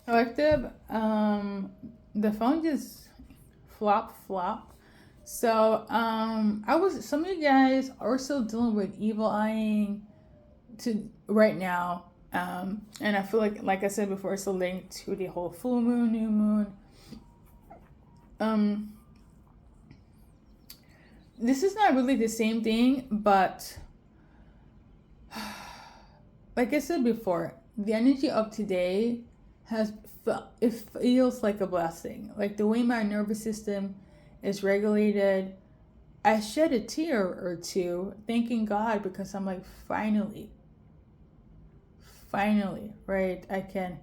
Like the phone just flop. So I was some of you guys are still dealing with evil eyeing to right now. And I feel like I said before, it's a link to the whole full moon, new moon. Um, this is not really the same thing, but like I said before, the energy of today has it feels like a blessing. Like the way my nervous system is regulated, I shed a tear or two, thanking God because I'm like, finally, right? I can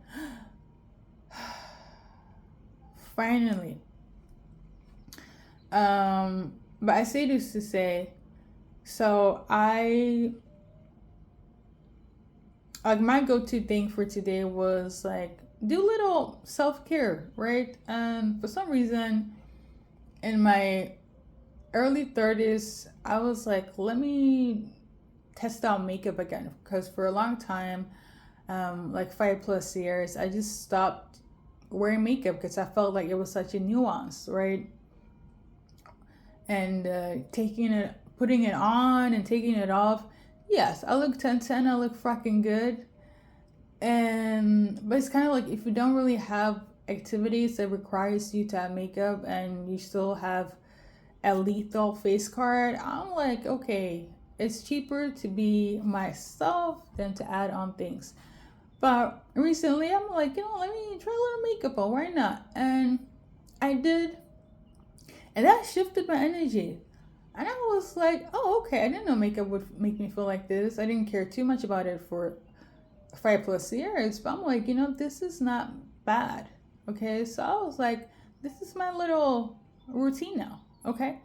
finally. But I say this to say, so I like my go-to thing for today was like do little self-care, right? And for some reason in my early 30s, I was like, let me test out makeup again because for a long time, like 5+ years, I just stopped wearing makeup because I felt like it was such a nuance, right? And putting it on and taking it off. Yes, I look 10/10. I look fucking good. And but it's kind of like if you don't really have activities that requires you to have makeup and you still have a lethal face card, I'm like, okay, it's cheaper to be myself than to add on things. But recently, I'm like, let me try a little makeup on. Why not? And I did, and that shifted my energy. And I was like, oh, okay. I didn't know makeup would make me feel like this. I didn't care too much about it for 5+ years, but I'm like, this is not bad. Okay, so I was like, this is my little routine now. Okay,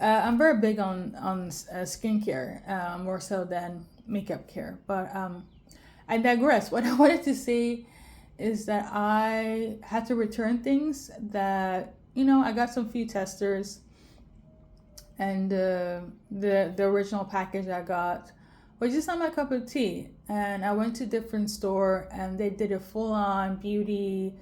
I'm very big on skincare, more so than makeup care. But I digress. What I wanted to say is that I had to return things that I got some few testers, and the original package I got was just not my cup of tea. And I went to a different store, and they did a full on beauty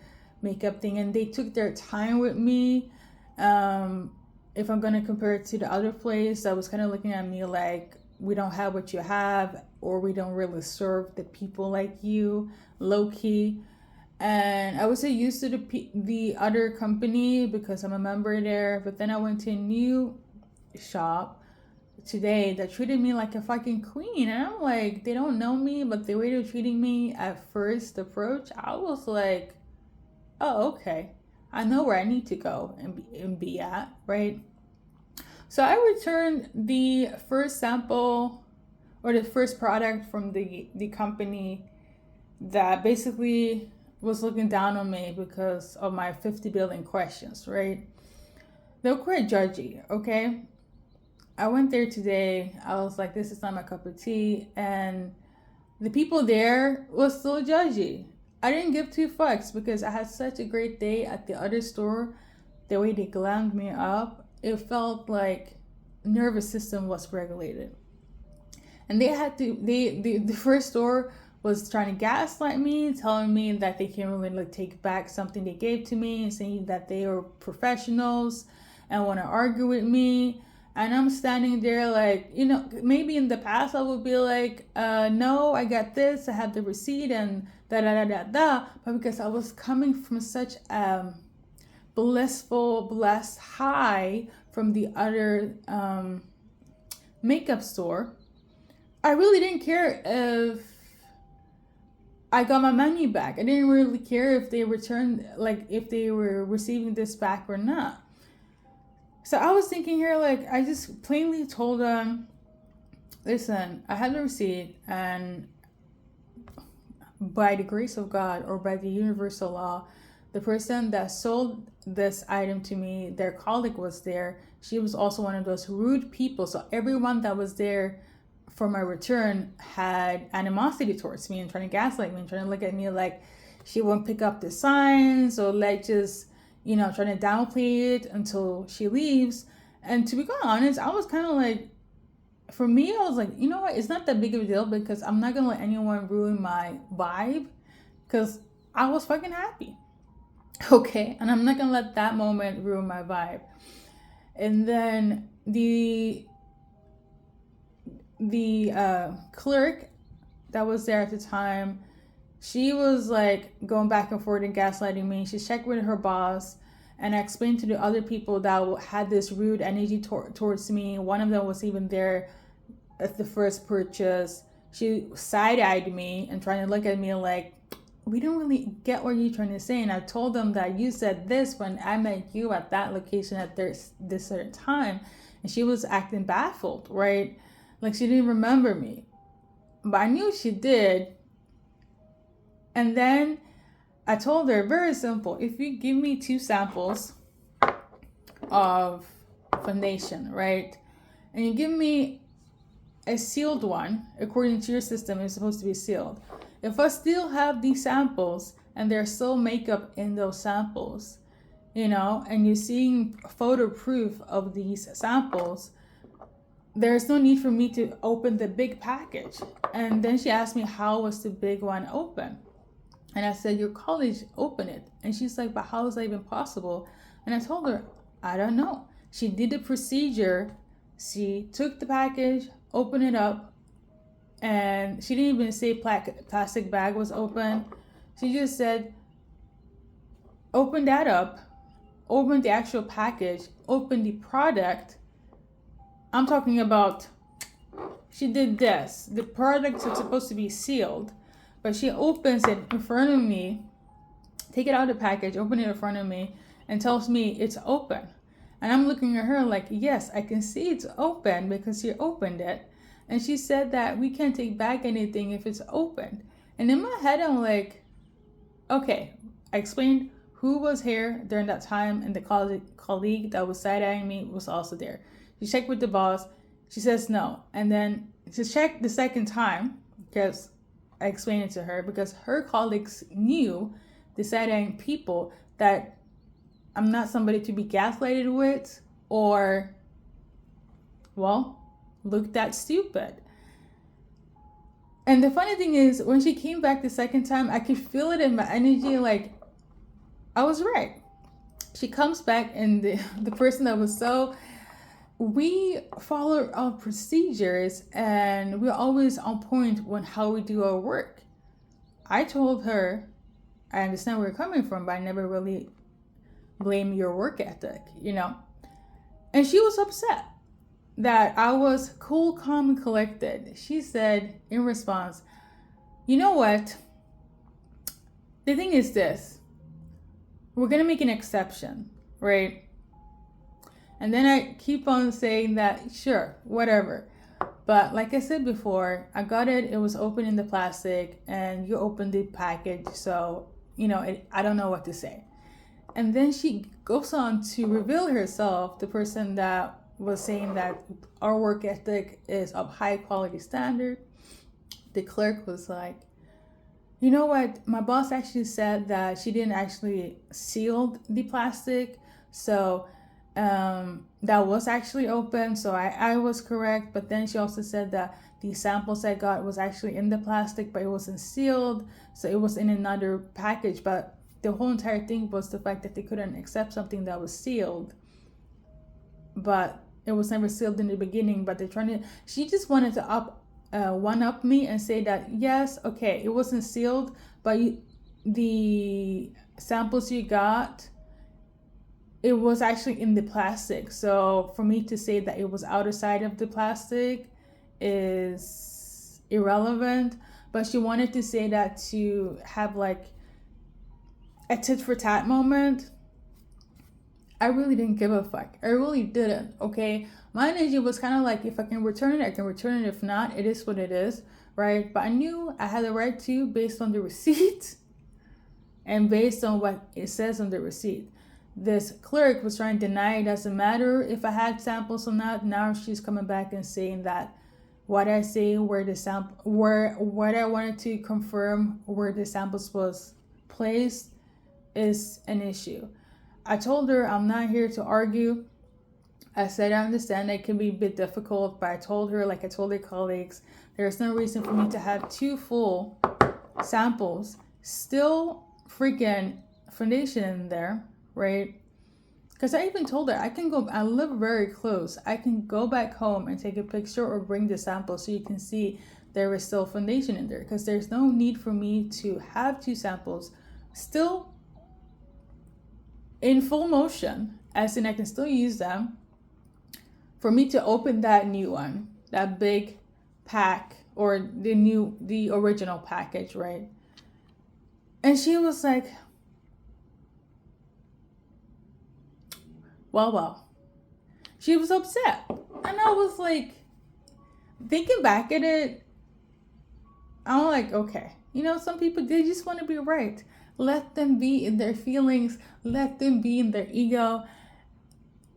makeup thing, and they took their time with me. Um, if I'm gonna compare it to the other place, I was kind of looking at me like, we don't have what you have, or we don't really serve the people like you, low key. And I was so used to the other company because I'm a member there. But then I went to a new shop today that treated me like a fucking queen, and I'm like, they don't know me, but the way they're treating me at first approach, I was like, oh, okay, I know where I need to go and be at, right? So I returned the first sample or the first product from the company that basically was looking down on me because of my 50 billion questions, right? They were quite judgy, okay? I went there today. I was like, this is not my cup of tea. And the people there was so judgy. I didn't give two fucks because I had such a great day at the other store. The way they glammed me up, it felt like nervous system was regulated. And they had to the first store was trying to gaslight me, telling me that they can't really like take back something they gave to me and saying that they are professionals and want to argue with me. And I'm standing there like, maybe in the past I would be like, no, I got this, I have the receipt and da da da da da. But because I was coming from such blessed high from the other makeup store, I really didn't care if I got my money back. I didn't really care if they returned, like if they were receiving this back or not. So I was thinking here, like, I just plainly told them, listen, I have the receipt, and by the grace of God or by the universal law, the person that sold this item to me, their colleague was there. She was also one of those rude people. So everyone that was there for my return had animosity towards me and trying to gaslight me and trying to look at me like she won't pick up the signs or like just, trying to downplay it until she leaves. And to be quite honest, I was kind of like, for me, I was like, you know what? It's not that big of a deal because I'm not going to let anyone ruin my vibe because I was fucking happy. Okay, and I'm not gonna let that moment ruin my vibe. And then the clerk that was there at the time, she was like going back and forth and gaslighting me. She checked with her boss, and I explained to the other people that had this rude energy towards me. One of them was even there at the first purchase. She side-eyed me and trying to look at me like, we don't really get what you're trying to say. And I told them that you said this when I met you at that location at this certain time. And she was acting baffled, right? Like she didn't remember me. But I knew she did. And then I told her, very simple, if you give me 2 samples of foundation, right? And you give me a sealed one, according to your system, it's supposed to be sealed. If I still have these samples and there's still makeup in those samples, and you're seeing photo proof of these samples, there's no need for me to open the big package. And then she asked me, how was the big one open? And I said, your college opened it. And she's like, but how is that even possible? And I told her, I don't know. She did the procedure. She took the package, opened it up, and she didn't even say plastic bag was open. She just said, open that up, open the actual package, open the product. I'm talking about, she did this. The products are supposed to be sealed, but she opens it in front of me, take it out of the package, open it in front of me, and tells me it's open. And I'm looking at her like, yes, I can see it's open because she opened it. And she said that we can't take back anything if it's open. And in my head, I'm like, okay. I explained who was here during that time, and the colleague that was side-eyeing me was also there. She checked with the boss. She says no. And then she checked the second time, because I explained it to her, because her colleagues knew, the side-eyeing people, that I'm not somebody to be gaslighted with or, well, look that stupid. And the funny thing is, when she came back the second time, I could feel it in my energy, like, I was right. She comes back, and the person that was we follow our procedures, and we're always on point when how we do our work. I told her, I understand where you're coming from, but I never really blame your work ethic, And she was upset that I was cool, calm, and collected. She said in response, you know what? The thing is this. We're going to make an exception, right? And then I keep on saying that, sure, whatever. But like I said before, I got it. It was open in the plastic, and you opened the package. So, I don't know what to say. And then she goes on to reveal herself, the person that was saying that our work ethic is of high quality standard. The clerk was like, you know what? My boss actually said that she didn't actually seal the plastic. So that was actually open. So I was correct. But then she also said that the samples I got was actually in the plastic, but it wasn't sealed. So it was in another package. But the whole entire thing was the fact that they couldn't accept something that was sealed. But it was never sealed in the beginning. But she just wanted to one-up me and say that, yes, okay, it wasn't sealed, but the samples you got, it was actually in the plastic. So for me to say that it was outside of the plastic is irrelevant. But she wanted to say that to have like a tit for tat moment. I really didn't give a fuck. I really didn't, okay? My energy was kind of like, if I can return it, I can return it. If not, it is what it is, right? But I knew I had the right to, based on the receipt and based on what it says on the receipt. This clerk was trying to deny it doesn't matter if I had samples or not. Now she's coming back and saying that what I say what I wanted to confirm where the samples was placed is an issue. I told her I'm not here to argue. I said I understand it can be a bit difficult, but I told her, like I told her colleagues, there's no reason for me to have 2 full samples still freaking foundation in there, right? Because I even told her I live very close. I can go back home and take a picture or bring the sample so you can see there is still foundation in there. Because there's no need for me to have two samples still in full motion, as in I can still use them for me to open that new one, that big pack, or the original package, right? And she was like, well. She was upset. And I was like, thinking back at it, I'm like, okay. Some people, they just want to be right. Let them be in their feelings. Let them be in their ego.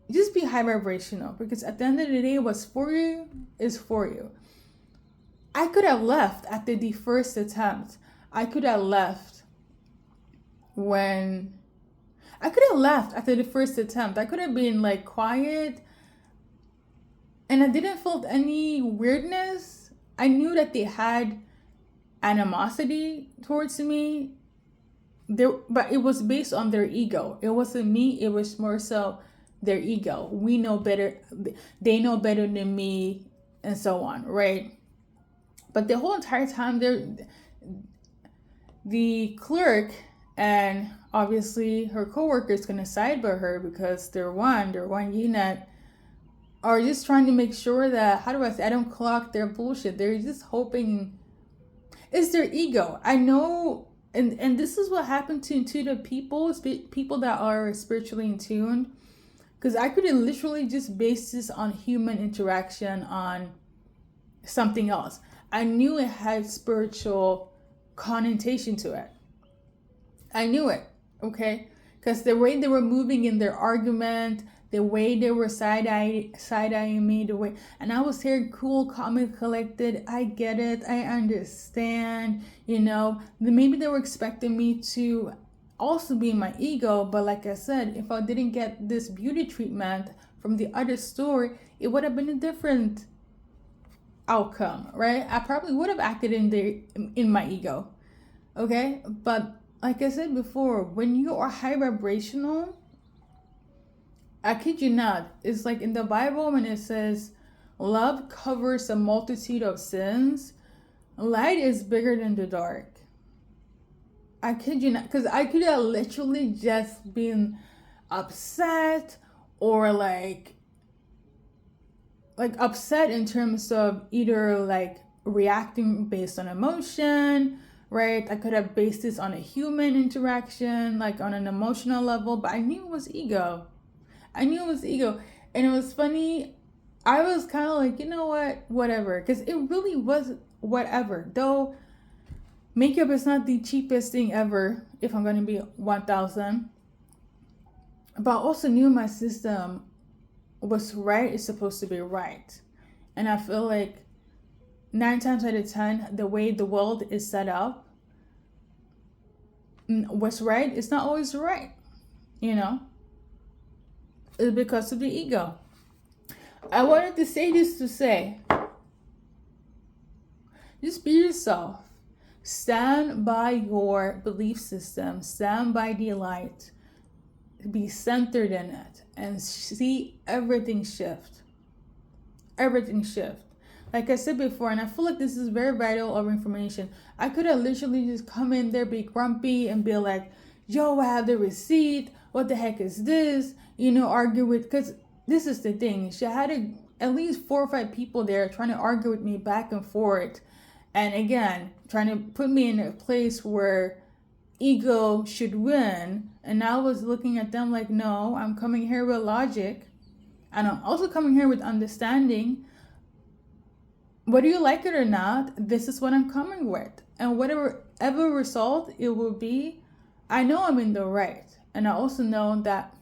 Just be high vibrational. Because at the end of the day, what's for you is for you. I could have left after the first attempt. I could have left after the first attempt. I could have been like quiet. And I didn't feel any weirdness. I knew that they had animosity towards me. But it was based on their ego. It wasn't me. It was more so their ego. We know better. They know better than me, and so on, right? But the whole entire time, the clerk and obviously her coworker is gonna side by her because they're one unit, are just trying to make sure that, how do I say, I don't clock their bullshit. They're just hoping it's their ego. I know, and this is what happened to the people that are spiritually in tune. Because I could have literally just based this on human interaction, on something else. I knew it had spiritual connotation to it. I knew it, okay? Because the way they were moving in their argument, the way they were side-eyeing me, and I was here cool, calm, and collected. I get it. I understand. Maybe they were expecting me to also be in my ego, but like I said, if I didn't get this beauty treatment from the other store, it would have been a different outcome, right? I probably would have acted in my ego, okay? But like I said before, when you are high vibrational, I kid you not, it's like in the Bible when it says, love covers a multitude of sins. Light is bigger than the dark. I kid you not, because I could have literally just been upset, or like upset in terms of either like reacting based on emotion, right? I could have based this on a human interaction, like on an emotional level, but I knew it was ego. And it was funny. I was kind of like, you know what, whatever, because it really was whatever. Though makeup is not the cheapest thing ever, if I'm going to be 1,000. But I also knew my system was right is supposed to be right. And I feel like 9 times out of 10, the way the world is set up, what's right is not always right, It's because of the ego. I wanted to say this to say, just be yourself. Stand by your belief system. Stand by the light. Be centered in it and see everything shift. Everything shift. Like I said before, and I feel like this is very vital of information. I could have literally just come in there, be grumpy, and be like, yo, I have the receipt. What the heck is this? Argue with, because this is the thing. She had at least 4 or 5 people there trying to argue with me back and forth. And again, trying to put me in a place where ego should win. And I was looking at them like, no, I'm coming here with logic. And I'm also coming here with understanding. Whether you like it or not, this is what I'm coming with. And whatever result it will be, I know I'm in the right. And I also know that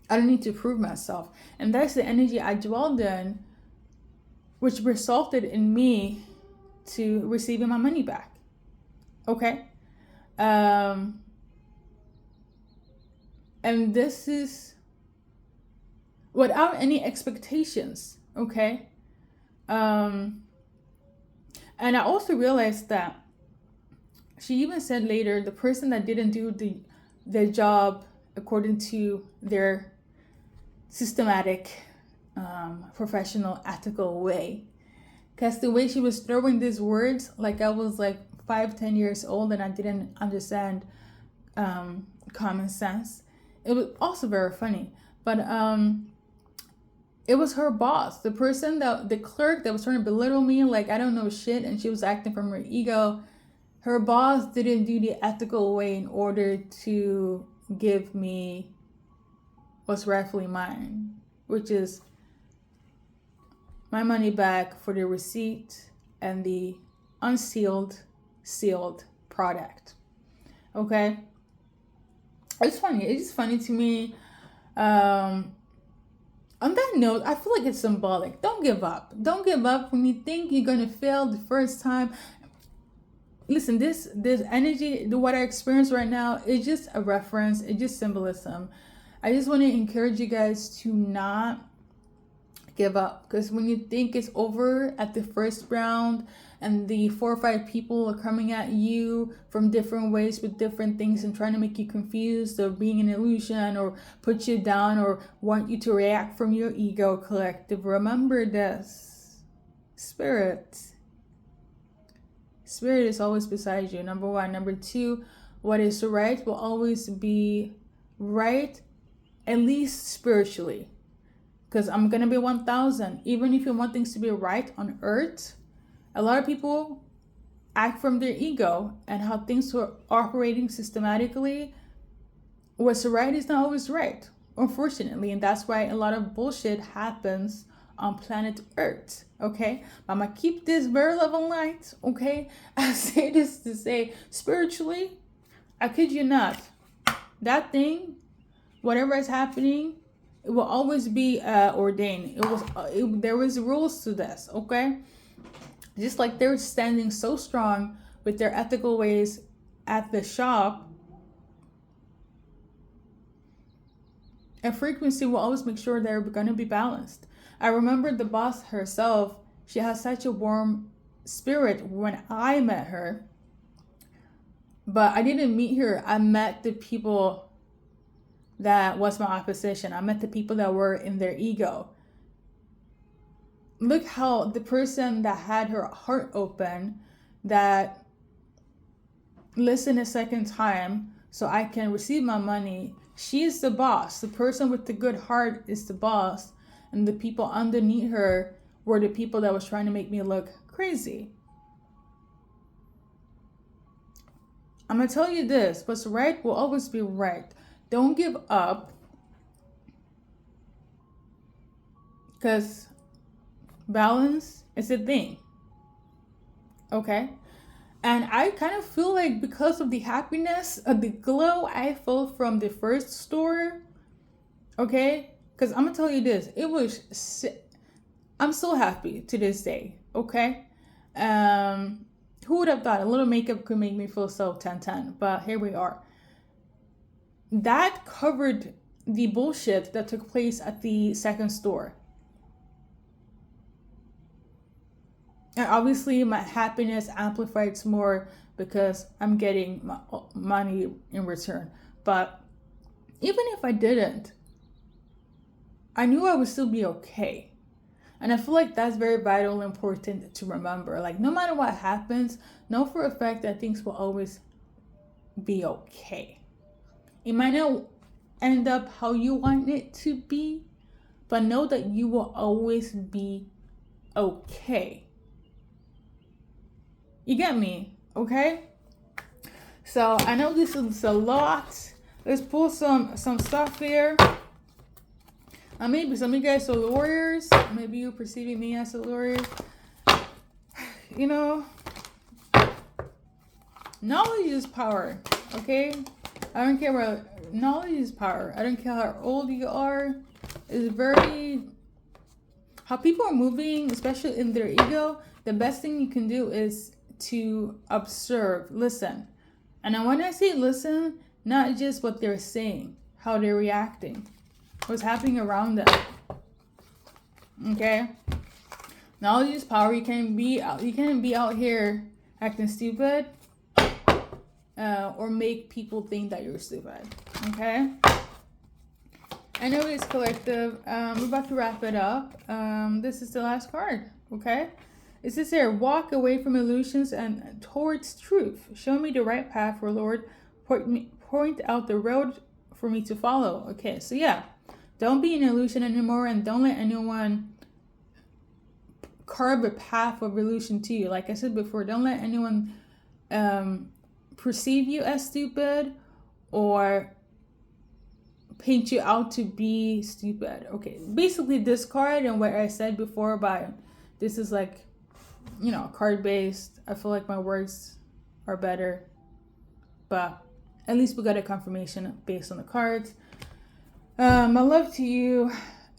I don't need to prove myself. And that's the energy I dwelled in, which resulted in me to receiving my money back. Okay? And this is without any expectations. Okay? And I also realized that she even said later, the person that didn't do the job according to their systematic, professional, ethical way. Because the way she was throwing these words, like I was like 5-10 years old and I didn't understand common sense. It was also very funny. But it was her boss, the person the clerk that was trying to belittle me, like I don't know shit, and she was acting from her ego. Her boss didn't do the ethical way in order to give me what's rightfully mine, which is my money back for the receipt and the unsealed, sealed product. Okay? It's funny. It's just funny to me. On that note, I feel like it's symbolic. Don't give up. Don't give up when you think you're going to fail the first time. Listen, this energy, what I experience right now, is just a reference. It's just symbolism. I just want to encourage you guys to not give up, because when you think it's over at the first round and the 4 or 5 people are coming at you from different ways with different things and trying to make you confused or being an illusion or put you down or want you to react from your ego collective, remember this: spirit is always beside you, number 1. Number 2, what is right will always be right, at least spiritually. Because I'm going to be 1,000. Even if you want things to be right on earth, a lot of people act from their ego and how things are operating systematically. What's right is not always right, unfortunately. And that's why a lot of bullshit happens on planet Earth, okay? I'm going to keep this very level light, okay? I say this to say, spiritually, I kid you not, that thing, whatever is happening, it will always be ordained. There was rules to this, okay? Just like they're standing so strong with their ethical ways at the shop, a frequency will always make sure they're going to be balanced. I remember the boss herself, she has such a warm spirit when I met her, but I didn't meet her. I met the people that was my opposition. I met the people that were in their ego. Look how the person that had her heart open, that listened a second time so I can receive my money, she's the boss. The person with the good heart is the boss, and the people underneath her were the people that was trying to make me look crazy. I'm going to tell you this: what's right will always be right. Don't give up, because balance is a thing, okay? And I kind of feel like because of the happiness, the glow I felt from the first store, okay? Because I'm gonna tell you this, I'm so happy to this day, okay? Who would have thought a little makeup could make me feel so 10-10, but here we are. That covered the bullshit that took place at the second store. And obviously my happiness amplifies more because I'm getting my money in return. But even if I didn't, I knew I would still be okay. And I feel like that's very vital and important to remember. Like, no matter what happens, know for a fact that things will always be okay. It might not end up how you want it to be, but know that you will always be okay. You get me, okay? So I know this is a lot. Let's pull some stuff here. Maybe some of you guys are lawyers. Maybe you're perceiving me as a lawyer. You know, knowledge is power, okay? I don't care what, knowledge is power. I don't care how old you are. It's very, how people are moving, especially in their ego. The best thing you can do is to observe, listen. And when I say listen, not just what they're saying, how they're reacting, what's happening around them. Okay? Knowledge is power. You can't be out here acting stupid or make people think that you're stupid. Okay? I know it's collective. We're about to wrap it up. This is the last card. Okay? It says here, walk away from illusions and towards truth. Show me the right path, for Lord. Point out the road for me to follow. Okay, so yeah. Don't be an illusion anymore, and don't let anyone carve a path of illusion to you. Like I said before, don't let anyone perceive you as stupid or paint you out to be stupid. Okay, basically this card and what I said before about this is like, you know, card based. I feel like my words are better, but at least we got a confirmation based on the cards. My love to you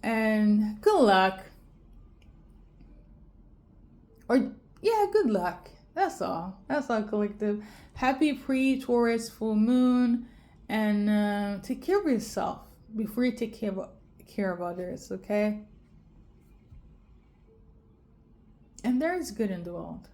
and good luck. Or yeah, good luck. That's all. That's all, collective. Happy pre-Taurus full moon, and take care of yourself before you take care of others. Okay. And there is good in the world.